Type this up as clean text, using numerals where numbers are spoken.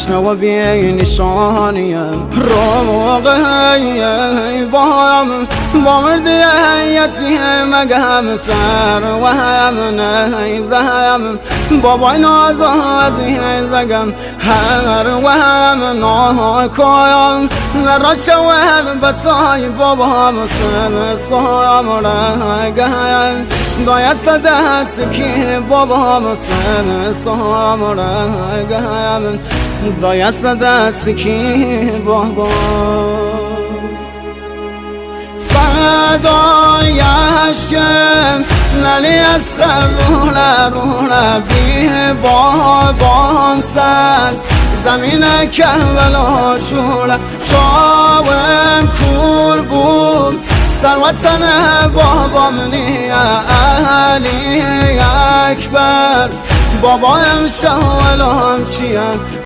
تشنه و بی نشانیم روغی بایم با مردی یتیم مگم سر و هم نیزم بابای ناز عزیزگم هر و هم ناکایم را شود بسای بابا مسلم سایم رگم دایست دست که بابا مسلم سایم رگم دایست دست که بابا فدایش کم نلی از روله بی بابام سر زمین کربلا شوله شاوم کور بود سروتن بابام نی علی اکبر بابایم شاولام چیم